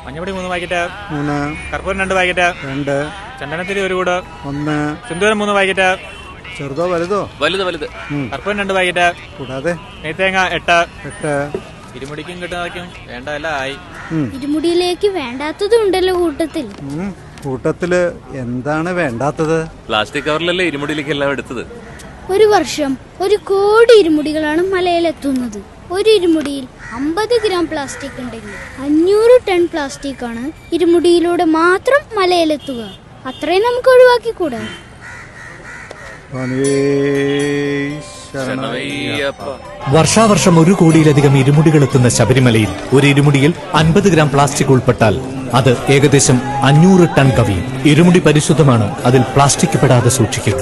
മഞ്ഞപ്പൊടി 3 പാക്കറ്റ്, 3 കർപ്പൂരം 2 പാക്കറ്റ്, 2 ചന്ദനത്തിരി 1 കൂട്, 1 സിന്ദൂരം 3 പാക്കറ്റ്, ചെറുതോ വലുതോ? വലുത്. കർപ്പൂരം 2 പാക്കറ്റ്, കൂടാതെ നെയ്ത്തേങ്ങ 8. ഇരുമുടിക്കും കിട്ടുന്നതായിരിക്കും വേണ്ട എല്ലാം ആയി. ഇരുമുടിയിലേക്ക് വേണ്ടാത്തതും ഉണ്ടല്ലോ കൂട്ടത്തിൽ. കൂട്ടത്തില് എന്താണ് വേണ്ടാത്തത്? പ്ലാസ്റ്റിക് കവറിലല്ലേ ഇരുമുടിയിലേക്ക് എല്ലാം എടുത്തത്. ഒരു വർഷം 1 കോടി ഇരുമുടികളാണ് മലയിലെത്തുന്നത്. ഒരു ഇരുമുടിയിൽ 50 ഗ്രാം പ്ലാസ്റ്റിക് ഉണ്ടെങ്കിൽ 500 ടൺ പ്ലാസ്റ്റിക് ആണ് ഇരുമുടിയിലൂടെ മാത്രം മലയിലെത്തുക. അത്രയും നമുക്ക് ഒഴിവാക്കിക്കൂടാ? വർഷാവർഷം 1 കോടിയിലധികം ഇരുമുടികൾ എത്തുന്ന ശബരിമലയിൽ ഒരു ഇരുമുടിയിൽ 50 ഗ്രാം പ്ലാസ്റ്റിക് ഉൾപ്പെട്ടാൽ അത് ഏകദേശം 500 ടൺ കവിയും. ഇരുമുടി പരിശുദ്ധമാണ്, അതിൽ പ്ലാസ്റ്റിക് പെടാതെ സൂക്ഷിക്കുക.